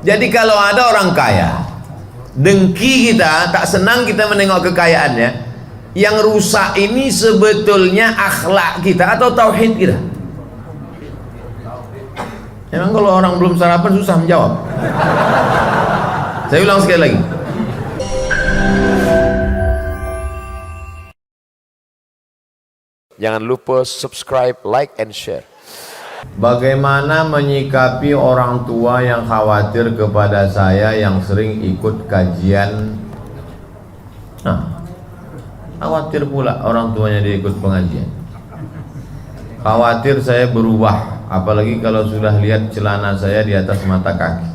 Jadi kalau ada orang kaya, dengki kita, tak senang kita menengok kekayaannya, yang rusak ini sebetulnya akhlak kita atau tauhid kita. Memang kalau orang belum sarapan susah menjawab. Saya ulang sekali lagi. Jangan lupa subscribe, like, and share. Bagaimana menyikapi orang tua yang khawatir kepada saya yang sering ikut kajian? Nah, khawatir pula orang tuanya dia ikut pengajian. Khawatir saya berubah, apalagi kalau sudah lihat celana saya di atas mata kaki.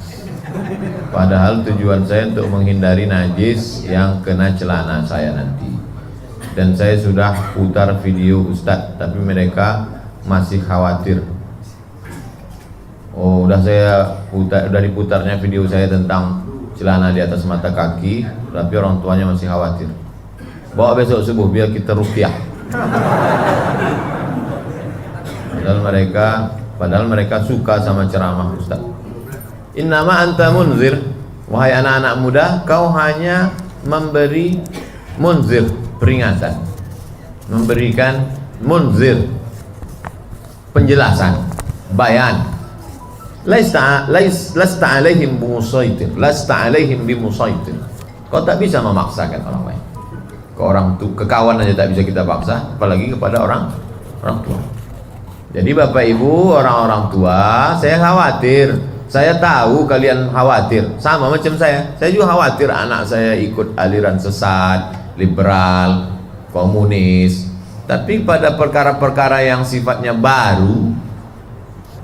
Padahal tujuan saya untuk menghindari najis yang kena celana saya nanti. Dan saya sudah putar video Ustadz, tapi mereka masih khawatir. Oh, udah diputarnya video saya tentang celana di atas mata kaki, tapi orang tuanya masih khawatir. Bawa besok subuh biar kita ruqyah. Padahal mereka suka sama ceramah Ustaz. Innama anta munzir, wahai anak-anak muda, kau hanya memberi munzir, peringatan, memberikan munzir, penjelasan, bayan. Lasta alaihim bimusaitir, lasta alaihim bimusaitir. Kau tak bisa memaksakan orang lain. Ke kawan aja tak bisa kita paksa, apalagi kepada orang tua. Jadi Bapak Ibu, orang-orang tua, saya khawatir. Saya tahu kalian khawatir, sama macam saya. Saya juga khawatir anak saya ikut aliran sesat, liberal, komunis. Tapi pada perkara-perkara yang sifatnya baru,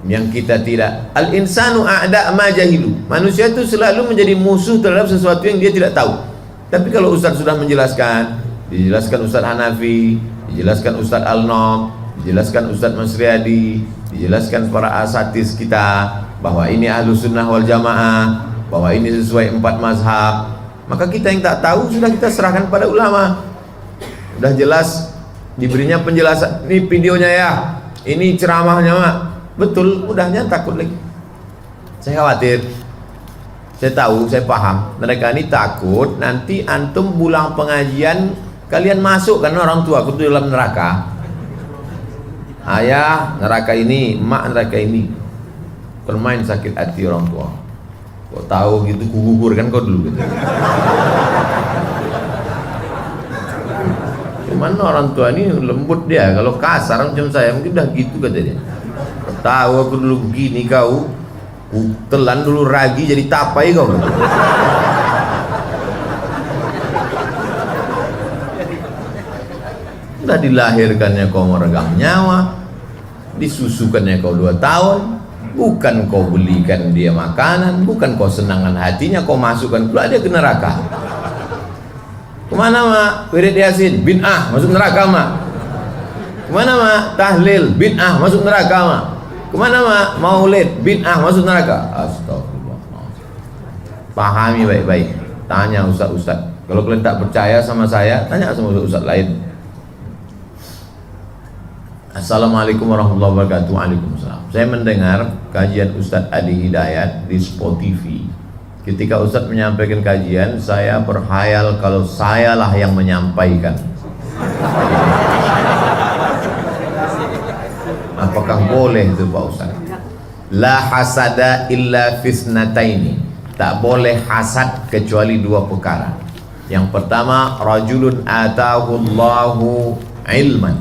yang kita tidak, al-insanu a'da ma jahilu. Manusia itu selalu menjadi musuh terhadap sesuatu yang dia tidak tahu. Tapi kalau Ustaz sudah menjelaskan, dijelaskan Ustaz Hanafi, dijelaskan Ustaz Al-Nob, dijelaskan Ustaz Masriadi, dijelaskan para asatiz kita bahwa ini Ahlus Sunnah wal Jamaah, bahwa ini sesuai 4 mazhab, maka kita yang tak tahu sudah kita serahkan pada ulama. Sudah jelas diberinya penjelasan, ini videonya ya, ini ceramahnya Mak. Betul, udahnya takut lagi. Saya khawatir. Saya tahu, saya paham. Mereka ini takut nanti antum pulang pengajian kalian masuk kan orang tua aku dalam neraka. Ayah neraka ini, emak neraka ini. Permain sakit hati orang tua. Kau tahu gitu, kugugur kan kau dulu gitu. Cuman orang tua ini lembut dia. Kalau kasar macam saya mungkin dah gitu kata dia. Tahu aku dulu begini kau, telan dulu ragi jadi tapai kau. Sudah dilahirkannya kau meregang nyawa, disusukannya kau 2 tahun, bukan kau belikan dia makanan, bukan kau senangkan hatinya, kau masukkan pula dia ke neraka. Kemana Mak? Wirid Yasin, bid'ah, masuk neraka Mak. Kemana Mak? Tahlil, bid'ah, masuk neraka Mak. Kemana Mak? Maulid, bid'ah, masuk neraka. Astagfirullah. Pahami baik-baik. Tanya ustaz-ustaz. Kalau kalian tak percaya sama saya, tanya sama ustaz lain. Assalamualaikum warahmatullahi wabarakatuh. Waalaikumsalam. Saya mendengar kajian Ustaz Adi Hidayat di SPO.TV. Ketika Ustaz menyampaikan kajian, saya berkhayal kalau sayalah yang menyampaikan. Apakah boleh itu Pak Ustaz? La hasada illa fisnataini. Tak boleh hasad kecuali 2 perkara. Yang pertama, rajulun atahullahu ilman.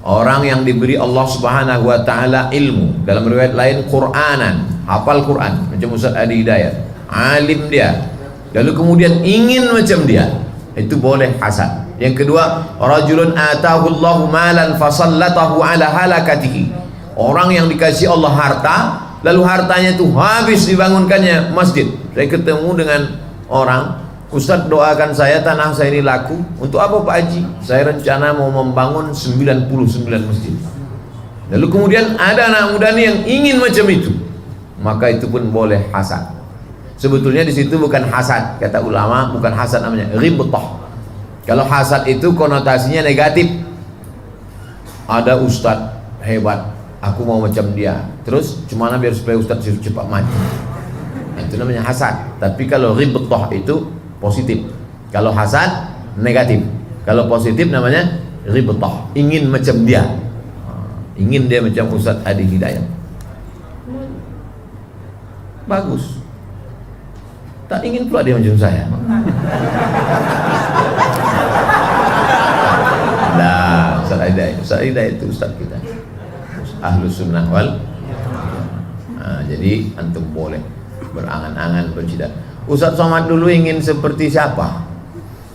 Orang yang diberi Allah Subhanahu wa taala ilmu, dalam riwayat lain Qur'anan, hafal Quran macam Ustaz Adi Hidayat, alim dia, lalu kemudian ingin macam dia, itu boleh hasad. Yang kedua, rajulun atahullahu malan fasallatahu ala halakatihi. Orang yang dikasih Allah harta, lalu hartanya itu habis dibangunkannya masjid. Saya ketemu dengan orang, Ustaz doakan saya, tanah saya ini laku. Untuk apa Pak Haji? Saya rencana mau membangun 99 masjid. Lalu kemudian ada anak muda nih yang ingin macam itu, maka itu pun boleh hasad. Sebetulnya di situ bukan hasad, kata ulama, bukan hasad namanya, ghibthah. Kalau hasad itu konotasinya negatif. Ada ustaz hebat, aku mau macam dia. Terus gimana biar supaya ustaz cepat mati? itu namanya hasad. Tapi kalau ghibthah itu positif. Kalau hasad negatif. Kalau positif namanya ghibthah, ingin macam dia. Ingin dia macam Ustaz Adi Hidayat. Bagus. Tak ingin pula dia macam saya. Nah, Ustaz Hidayat itu Ustaz kita, Ahlus Sunnah wal. Jadi antum boleh berangan-angan bercita. Ustaz Somad dulu ingin seperti siapa?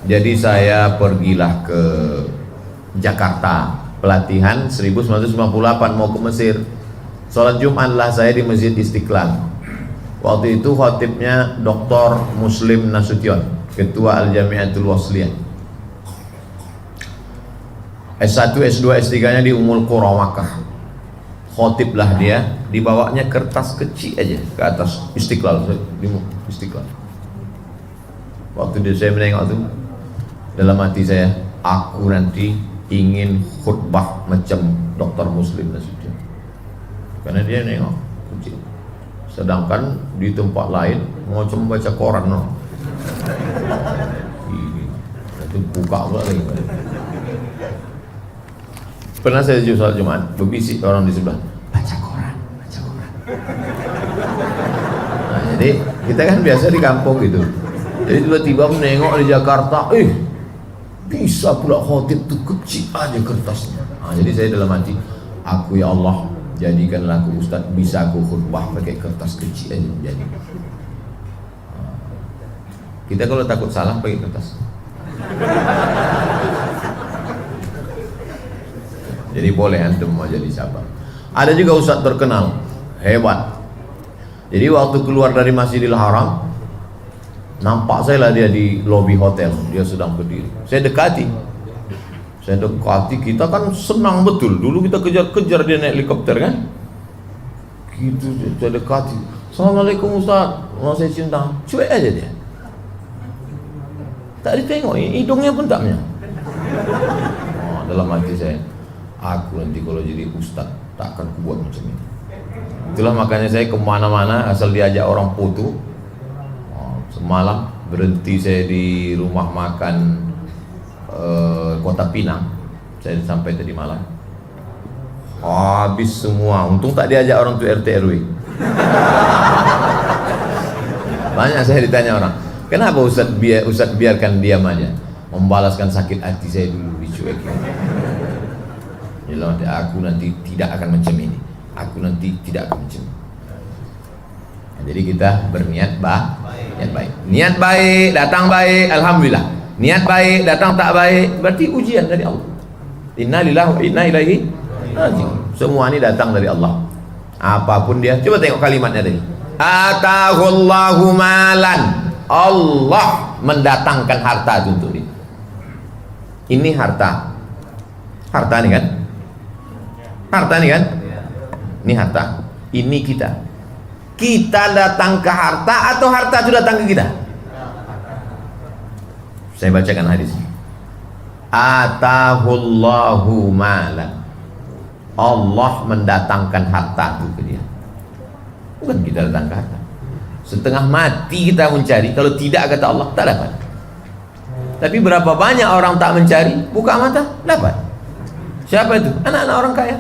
Jadi saya pergilah ke Jakarta, pelatihan 1958 mau ke Mesir. Salat Jumat lah saya di Masjid Istiqlal. Waktu itu khatibnya Dr. Muslim Nasution, Ketua Al-Jamiatul Wasliyah. S1, S2, S3-nya di Ummul Qura Makkah. Khotiblah dia, dibawanya kertas kecil aja ke atas Istiqlal, di Istiqlal. Waktu itu saya menengok itu, dalam hati saya, aku nanti ingin khutbah macam Dr. Muslim Nasution. Karena dia nengok kecil. Sedangkan di tempat lain mau cuma baca koran, no. Itu buka pula lagi. Pernah saya sholat Jumat, berbisik orang di sebelah, baca koran. Nah, jadi kita kan biasa di kampung gitu. Jadi tiba-tiba menengok di Jakarta, bisa pula khotib tuh kecil aja kertasnya. Nah, jadi saya dalam hati, aku ya Allah, jadikanlah aku Ustaz, bisa aku khutbah pakai kertas kecil aja jadi. Kita kalau takut salah pakai kertas. Jadi boleh antum mau jadi siapa. Ada juga ustaz terkenal, hebat. Jadi waktu keluar dari Masjidil Haram, nampak saya lah dia di lobi hotel, dia sedang berdiri. Saya dekati, kita kan senang betul. Dulu kita kejar-kejar dia naik helikopter kan. Gitu, saya dekati. Assalamualaikum Ustaz, mau saya cinta. Cuek aja dia. Tak ditengok, hidungnya pun tak punya. Dalam hati saya, aku nanti kalau jadi ustaz tak akan kubuat macam ini. Itulah makanya saya kemana-mana asal diajak orang foto. Semalam berhenti saya di rumah makan Kota Pinang. Saya sampai tadi malam. Habis semua. Untung tak diajak orang tu RT RW. Banyak saya ditanya orang, kenapa Ustaz biarkan diam aja? Membalaskan sakit hati saya dulu dicuekin. Dalam hati aku nanti tidak akan macam ini. Aku nanti tidak akan macam ini. Nah, jadi kita berniat baik. Niat baik, datang baik, alhamdulillah. Niat baik, datang tak baik, berarti ujian dari Allah. Inna lillahi wa inna ilaihi raji'un. Semua ini datang dari Allah. Apapun dia, coba tengok kalimatnya tadi. Atahullahu malan. Allah mendatangkan harta untuk dia. Ini harta. Harta ini kan? Harta ini kan? Ini harta. Ini kita. Kita datang ke harta atau harta itu datang ke kita? Saya bacakan hadis. Atahullahu malan. Allah mendatangkan harta itu ke dia. Bukan kita datang ke harta. Setengah mati kita mencari, kalau tidak kata Allah tak dapat. Tapi berapa banyak orang tak mencari, buka mata dapat. Siapa itu? Anak-anak orang kaya.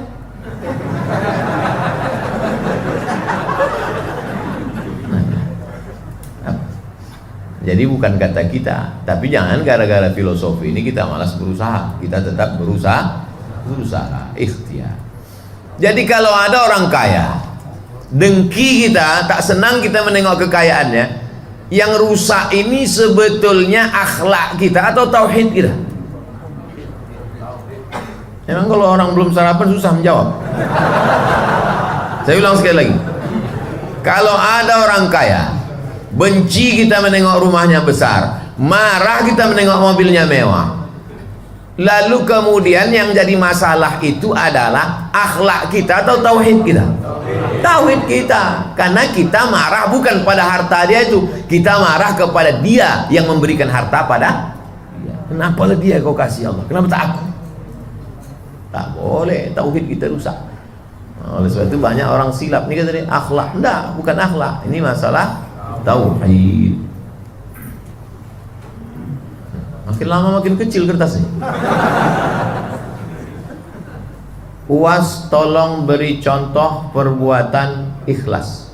Jadi bukan kata kita, tapi jangan gara-gara filosofi ini kita malas berusaha. Kita tetap berusaha, ikhtiar. Jadi kalau ada orang kaya, dengki kita, tak senang kita menengok kekayaannya, yang rusak ini sebetulnya akhlak kita atau tauhid kita? Memang kalau orang belum sarapan susah menjawab. Saya ulang sekali lagi. Kalau ada orang kaya, benci kita menengok rumahnya besar, marah kita menengok mobilnya mewah, lalu kemudian yang jadi masalah itu adalah akhlak kita atau tauhid kita? Tauhid kita. Karena kita marah bukan pada harta dia itu, kita marah kepada dia yang memberikan harta pada dia. Kenapa lah dia kau kasih Allah, kenapa tak aku? Tak boleh, tauhid kita rusak. Oleh sebab itu banyak orang silap. Ini kata dia akhlak, enggak, bukan akhlak, ini masalah tauhid. Makin lama makin kecil kertasnya. UAS tolong beri contoh perbuatan ikhlas.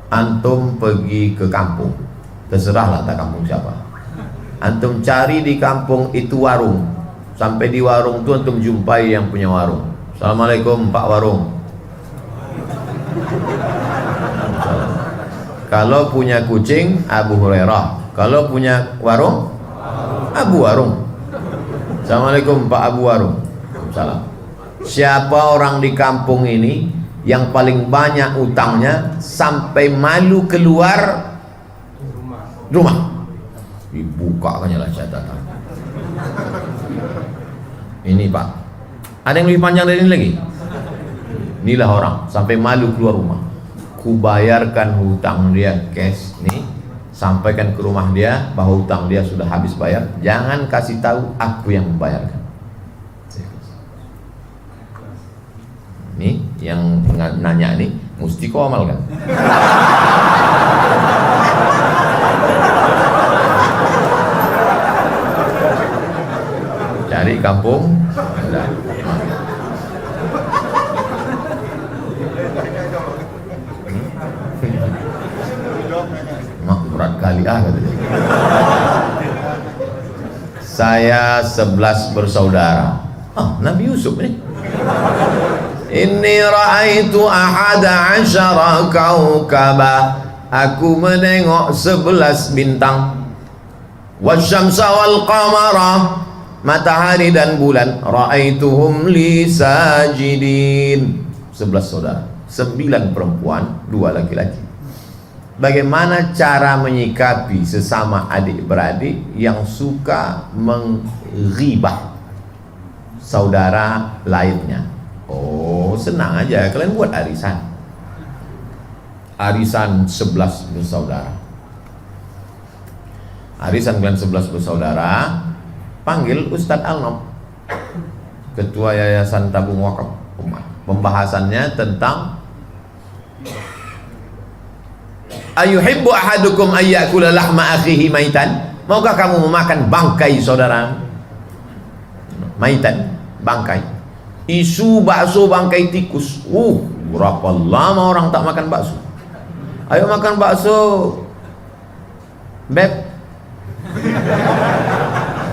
Antum pergi ke kampung, terserahlah tak kampung siapa. Antum cari di kampung itu warung. Sampai di warung itu antum jumpai yang punya warung. Assalamualaikum Pak Warung. Kalau punya kucing Abu Hurairah, kalau punya warung Abu Warung. Assalamualaikum Pak Abu Warung. Salam. Siapa orang di kampung ini yang paling banyak utangnya sampai malu keluar rumah? Dibuka kan lah catatan. Ini Pak. Ada yang lebih panjang dari ini lagi? Inilah orang sampai malu keluar rumah. Kubayarkan hutang dia cash nih, sampaikan ke rumah dia bahwa hutang dia sudah habis bayar. Jangan kasih tahu aku yang membayarkan. Ini yang nanya nih mesti kau amalkan. Cari kampung ada. Berat kali katanya. Saya 11 bersaudara. Nabi Yusuf nih. Inni ra'aitu ahada asyara kaukaba. Aku menengok 11 bintang. Wasyamsa wal qamara, matahari dan bulan. Ra'aituhum li sajidin. 11 saudara, 9 perempuan, 2 laki-laki. Bagaimana cara menyikapi sesama adik-beradik yang suka menghibah saudara lainnya? Oh, senang aja, kalian buat arisan. Arisan 11 bersaudara. Arisan kalian 11 bersaudara, panggil Ustadz Alnom, Ketua Yayasan Tabung Wakaf Umat. Pembahasannya tentang ayuhibbu ahadukum ayyakula lahma akhihi maitan. Maukah kamu memakan bangkai saudara? Maitan, bangkai. Isu bakso bangkai tikus. Berapa lama orang tak makan bakso? Ayo makan bakso, Beb.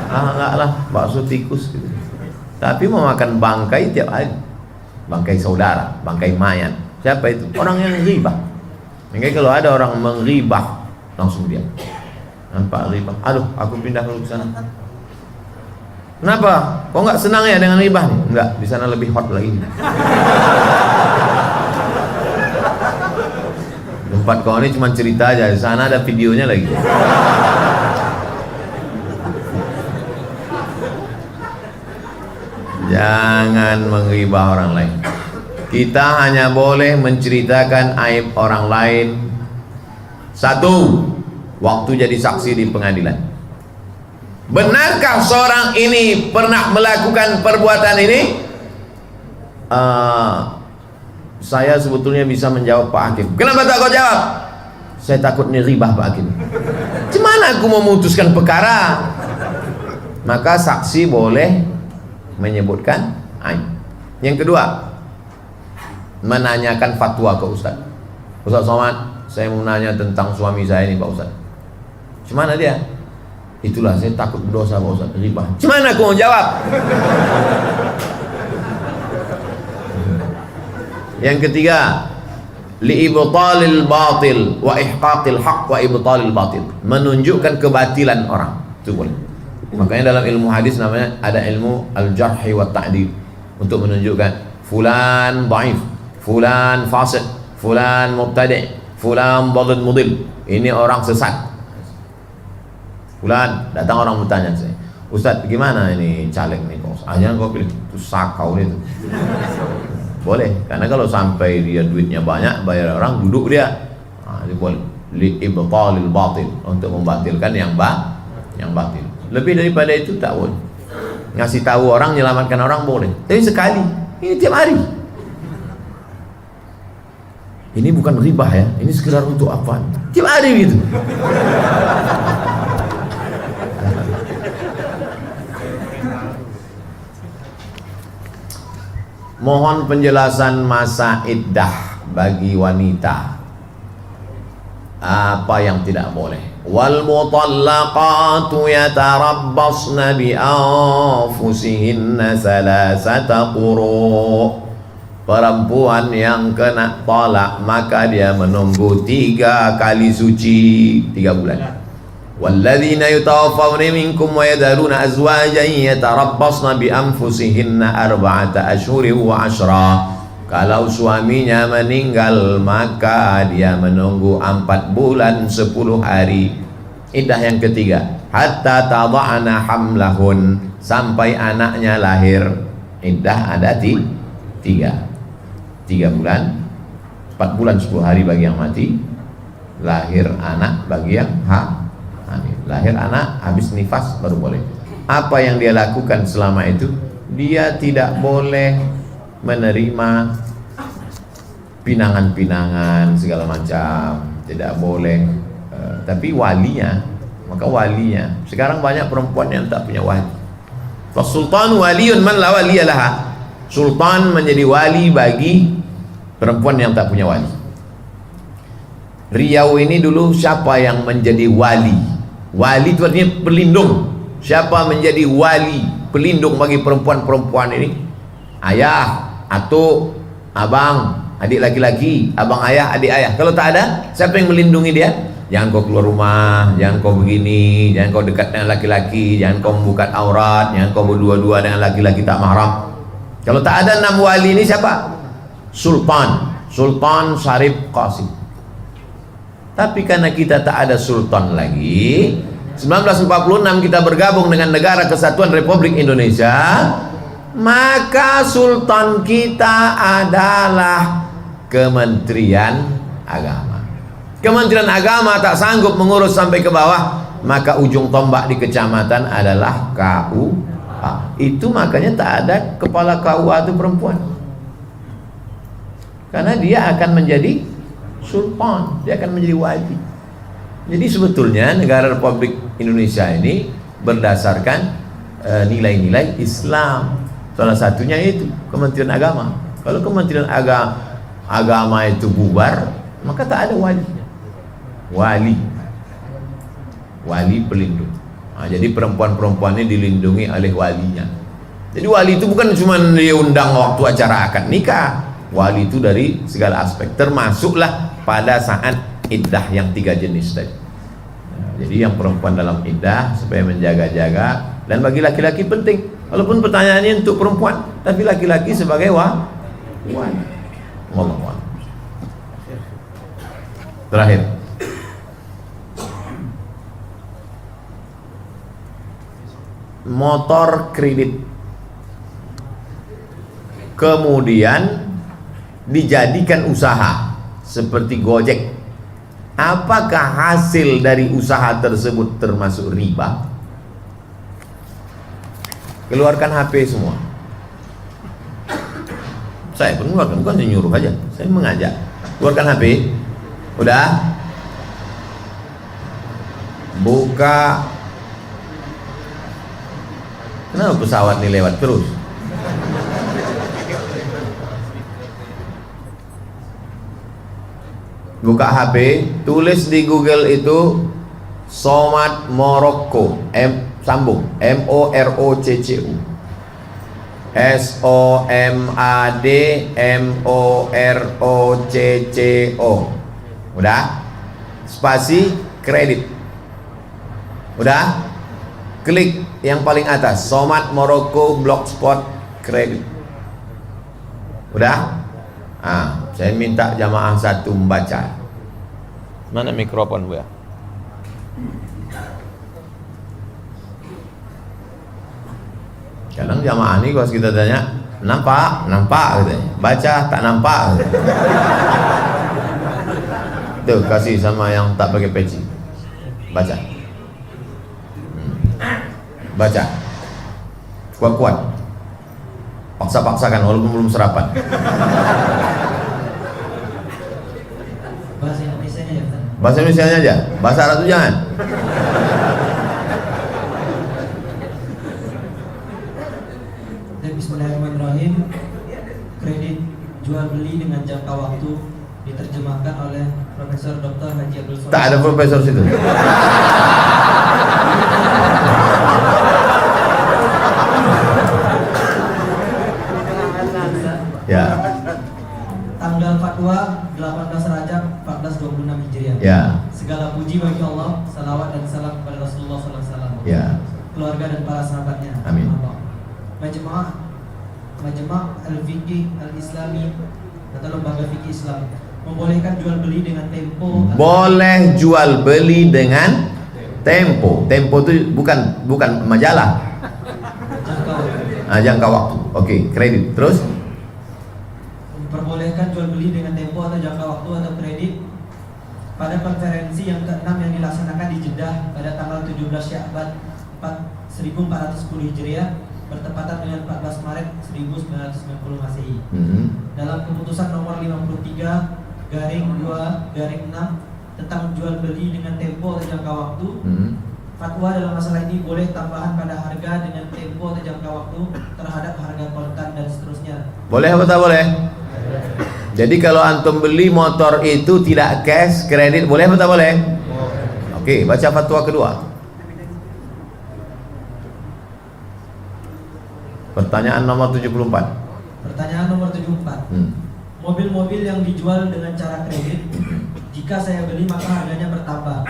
Enggak lah, bakso tikus gitu. Tapi mau makan bangkai tiap hari. Bangkai saudara, bangkai mayat. Siapa itu? Orang yang ghibah. Maka kalau ada orang menghibah, langsung diam. Nampak ghibah? Aduh, aku pindah dulu ke sana. Kenapa? Kok nggak senang ya dengan ghibah nih? Enggak, di sana lebih hot lagi. Tempat kau ini cuma cerita aja, di sana ada videonya lagi. Jangan menghibah orang lain. Kita hanya boleh menceritakan aib orang lain. Satu, waktu jadi saksi di pengadilan. Benarkah seorang ini pernah melakukan perbuatan ini? Saya sebetulnya bisa menjawab Pak Hakim. Kenapa tak kau jawab? Saya takut niribah Pak Hakim. Gimana aku mau memutuskan perkara? Maka saksi boleh menyebutkan aib. Yang kedua, menanyakan fatwa ke Ustaz. Ustaz Somad, saya mau nanya tentang suami saya ini Pak Ustaz. Gimana dia? Itulah saya takut berdosa Pak Ustaz, ribah. Gimana aku mau jawab? Yang ketiga, liibtalil batil wa ihqaqil haq wa ibtalil batil. Menunjukkan kebatilan orang. Itu boleh. Makanya dalam ilmu hadis namanya ada ilmu al-jarhi wa ta'dil, untuk menunjukkan fulan dhaif, fulan fasik, fulan mubtadi', fulan dhalal mudil. Ini orang sesat. Fulan, datang orang bertanya saya, Ustaz gimana ini caleg nih kok? Jangan kau pilih, itu sakau itu. Boleh, karena kalau sampai dia duitnya banyak, bayar orang, duduk dia. Dia boleh li ibtalil batil, untuk membatilkan yang batil. Lebih daripada itu tak boleh. Ngasih tahu orang, menyelamatkan orang boleh. Tapi sekali, ini tiap hari. Ini bukan riba ya, ini sekedar untuk apa? Tiap hari gitu. Mohon penjelasan masa iddah bagi wanita. Apa yang tidak boleh? Wal mutallaqatu yatarabbasna bi anfusihinna salasata quru'. Perempuan yang kena talak maka dia menunggu 3 kali suci, 3 bulan. Walladzina yutawaffawna minkum wa yadharuna azwajan yatarabbasna bi anfusihinna arba'ata ashhurin wa 'ashra. Kalau suaminya meninggal maka dia menunggu 4 bulan 10 hari. Iddah yang ketiga, hatta tada'na hamlahun, sampai anaknya lahir. Iddah ada 3 bulan, 4 bulan 10 hari bagi yang mati, lahir anak bagi yang hamil. Lahir anak habis nifas baru boleh. Apa yang dia lakukan selama itu? Dia tidak boleh menerima pinangan-pinangan segala macam, tidak boleh. Tapi walinya, maka walinya. Sekarang banyak perempuan yang tak punya wali. Fasultan waliyun man la waliyalah. Sultan menjadi wali bagi perempuan yang tak punya wali. Riau ini dulu siapa yang menjadi wali? Wali itu artinya pelindung. Siapa menjadi wali, pelindung bagi perempuan-perempuan ini? Ayah, atuk, abang, adik laki-laki, abang ayah, adik ayah. Kalau tak ada, siapa yang melindungi dia? Jangan kau keluar rumah, jangan kau begini, jangan kau dekat dengan laki-laki, jangan kau membuka aurat, jangan kau berdua-dua dengan laki-laki tak mahram. Kalau tak ada 6 wali ini siapa? Sultan, Sultan Syarif Qasim. Tapi karena kita tak ada sultan lagi, 1946 kita bergabung dengan Negara Kesatuan Republik Indonesia, maka sultan kita adalah Kementerian Agama. Kementerian Agama tak sanggup mengurus sampai ke bawah, maka ujung tombak di kecamatan adalah KUA. Itu makanya tak ada kepala KUA itu perempuan, karena dia akan menjadi sultan, dia akan menjadi wali. Jadi sebetulnya negara Republik Indonesia ini berdasarkan nilai-nilai Islam. Salah satunya itu Kementerian Agama. Kalau Kementerian Agama itu bubar, maka tak ada wali pelindung. Jadi perempuan-perempuan ini dilindungi oleh walinya. Jadi wali itu bukan cuma diundang waktu acara akad nikah. Wali itu dari segala aspek, termasuklah pada saat iddah yang 3 jenis tadi. Jadi yang perempuan dalam iddah supaya menjaga-jaga, dan bagi laki-laki penting. Walaupun pertanyaannya untuk perempuan, tapi laki-laki sebagai wali. Wallahu a'lam. Terakhir, motor kredit kemudian dijadikan usaha seperti Gojek, apakah hasil dari usaha tersebut termasuk riba? Keluarkan HP semua. Saya pun keluarkan, bukan saya nyuruh aja, saya mengajak. Keluarkan HP. Udah? Buka. Kenapa pesawat ini lewat terus? Buka HP, tulis di Google itu Somad Morocco, sambung, MOROCCU, SOMAD MOROCCO. Udah? Spasi kredit. Udah? Klik yang paling atas, Somad Morocco Blogspot kredit. Udah? Saya minta jamaah satu membaca. Mana mikrofon Bu ya? Kadang jamaah ini kalau kita tanya, nampak katanya. Baca tak nampak katanya. Tuh kasih sama yang tak pakai peci. Baca. Baca. Kuat-kuat. Paksa-paksakan walaupun belum sarapan. Bahasa Indonesianya aja, bahasa Arab itu jangan. Bismillahirrahmanirrahim. Kredit jual beli dengan jangka waktu diterjemahkan oleh Profesor Dr. Haji Abdul Somad. Tak ada profesor situ. Ya. Tanggal fatwa 18 Rajab 1426 Hijriah. Ya. Segala puji bagi Allah, salawat dan salam kepada Rasulullah SAW, Ya. keluarga dan para sahabatnya. Amin. Majma' Al-Fiqih Al-Islami atau lembaga fikih Islam membolehkan jual beli dengan tempo. Boleh jual beli dengan tempo. Tempo itu bukan majalah. Jangka waktu. Oke, kredit. Terus Memperbolehkan jual beli dengan tempo atau jangka waktu atau kredit pada konferensi yang ke-6 yang dilaksanakan di Jeddah pada tanggal 17 Sya'ban 1410 Hijriah bertepatan dengan 14 Maret 1990 Masehi. Dalam keputusan nomor 53/2/6 tentang jual beli dengan tempo atau jangka waktu, fatwa dalam masalah ini boleh tambahan pada harga dengan tempo atau jangka waktu terhadap harga kontan dan seterusnya. boleh apa tak boleh? Jadi kalau antum beli motor itu tidak cash, kredit, boleh apa tak boleh? Oke, baca fatwa kedua. Pertanyaan nomor 74. Pertanyaan nomor 74. Mobil-mobil yang dijual dengan cara kredit, jika saya beli maka harganya bertambah.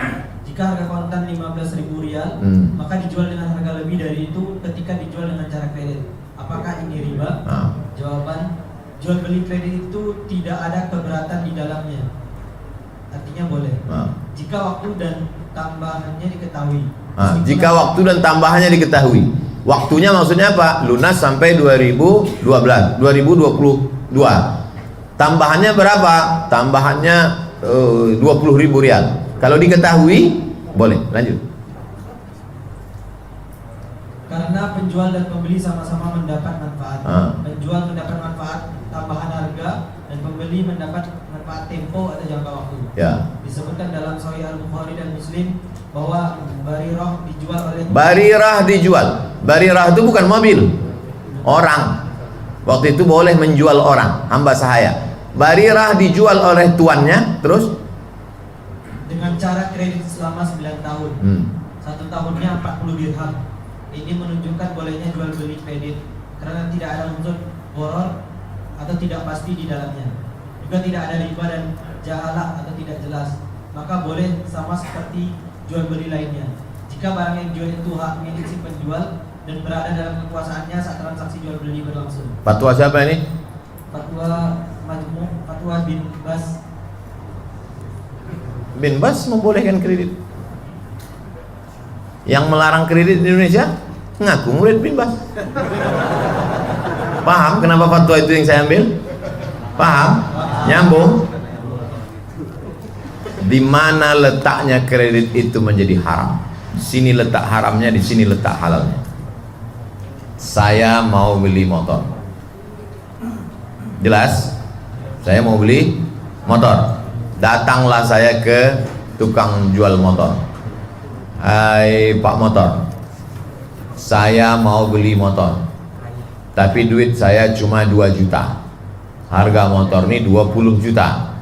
Jika harga kontan 15.000 rial, maka dijual dengan harga lebih dari itu ketika dijual dengan cara kredit. Apakah ini riba? Jawaban, jual beli kredit itu tidak ada keberatan di dalamnya. Artinya boleh. Jika waktu dan tambahannya diketahui. Jika waktu dan tambahannya diketahui. Waktunya maksudnya apa? Lunas sampai 2022. Tambahannya berapa? Tambahannya 20.000 rial. Kalau diketahui, boleh. Lanjut. Karena penjual dan pembeli sama-sama mendapat manfaat. Penjual mendapat manfaat tambahan harga dan pembeli mendapat manfaat tempo atau jangka waktu. Ya. Disebutkan dalam Sahih Al-Bukhari dan Muslim bahwa Barirah dijual oleh Barirah itu bukan mobil, orang. Waktu itu boleh menjual orang, hamba sahaya. Barirah dijual oleh tuannya, terus dengan cara kredit selama 9 tahun. 1 tahunnya 40 dirham. Ini menunjukkan bolehnya jual beli kredit karena tidak ada unsur boror atau tidak pasti di dalamnya. Juga tidak ada riba dan jahalah atau tidak jelas. Maka boleh sama seperti jual beli lainnya. Jika barang yang dijual itu hak milik si penjual dan berada dalam kekuasaannya saat transaksi jual beli berlangsung. Fatwa siapa ini? Fatwa bin Bas. Bin Bas membolehkan kredit. Yang melarang kredit di Indonesia ngaku murid Bin Bas. Paham kenapa fatwa itu yang saya ambil? Paham? Nyambung? Di mana letaknya kredit itu menjadi haram? Sini letak haramnya, di sini letak halalnya. Saya mau beli motor. Jelas? Saya mau beli motor. Datanglah saya ke tukang jual motor. Hai Pak Motor, saya mau beli motor, tapi duit saya cuma 2 juta. Harga motor ini 20 juta.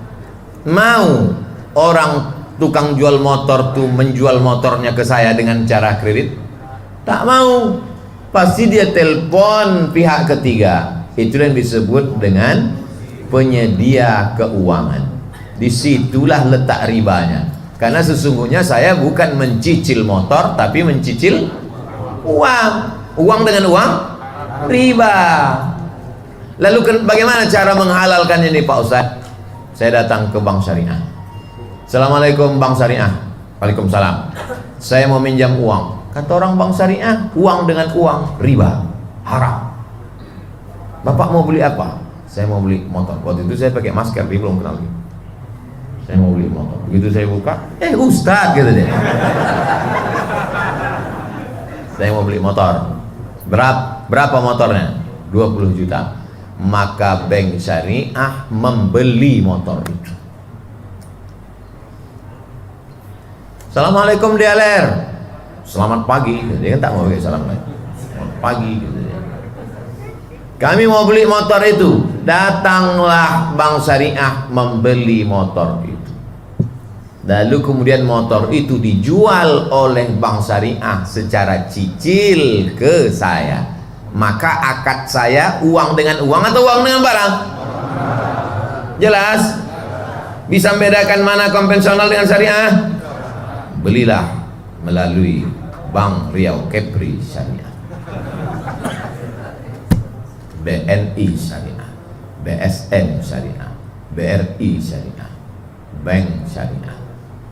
Mau orang tukang jual motor tuh menjual motornya ke saya dengan cara kredit? Tak mau. Pasti dia telepon pihak ketiga. Itu yang disebut dengan penyedia keuangan. Disitulah letak ribanya. Karena sesungguhnya saya bukan mencicil motor, tapi mencicil uang. Uang dengan uang riba. Lalu bagaimana cara menghalalkannya nih Pak Ustaz? Saya datang ke Bank Syariah. Assalamualaikum Bank Syariah. Waalaikumsalam. Saya mau minjam uang. Kata orang Bank Syariah, uang dengan uang riba, haram. Bapak mau beli apa? Saya mau beli motor. Waktu itu saya pakai masker, dia belum kenal lagi. Saya mau beli motor. Begitu saya buka, Ustaz gitu deh. Saya mau beli motor. Berapa motornya? 20 juta. Maka Bank Syariah membeli motor itu. Assalamualaikum dialer. Selamat pagi. Dia kan tak mau pakai salam lain. Selamat pagi gitu dia. Kami mau beli motor itu. Datanglah Bank Syariah membeli motor itu. Lalu kemudian motor itu dijual oleh Bank Syariah secara cicil ke saya. Maka akad saya uang dengan uang atau uang dengan barang? Jelas? Bisa membedakan mana konvensional dengan syariah? Belilah melalui Bank Riau Kepri Syariah, BNI Syariah, BSN Syariah, BRI Syariah, Bank Syariah.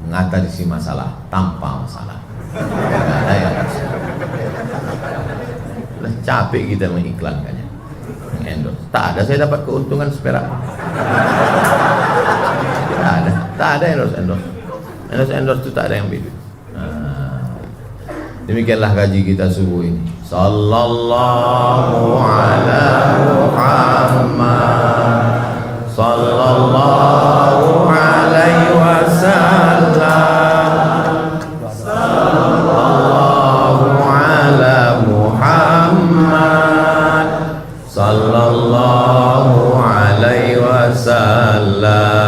Mengatasi masalah tanpa masalah. Tidak ada yang capek kita mengiklankannya, endorse. Tak ada saya dapat keuntungan seperak. Tak ada endorse itu tak ada yang beda. Demikianlah kaji kita subuh ini. Sallallahu ala Muhammad, sallallahu alaihi wasallam, sallallahu ala Muhammad, sallallahu alaihi wasallam.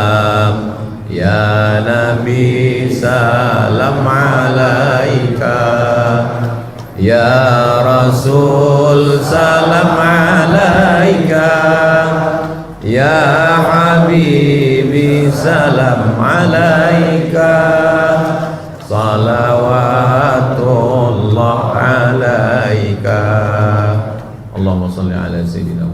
Ya Nabi salam alaika, ya Rasul salam alaika, ya Habibi salam alaika, salawatullah alaika. Allahumma salli ala sayyidina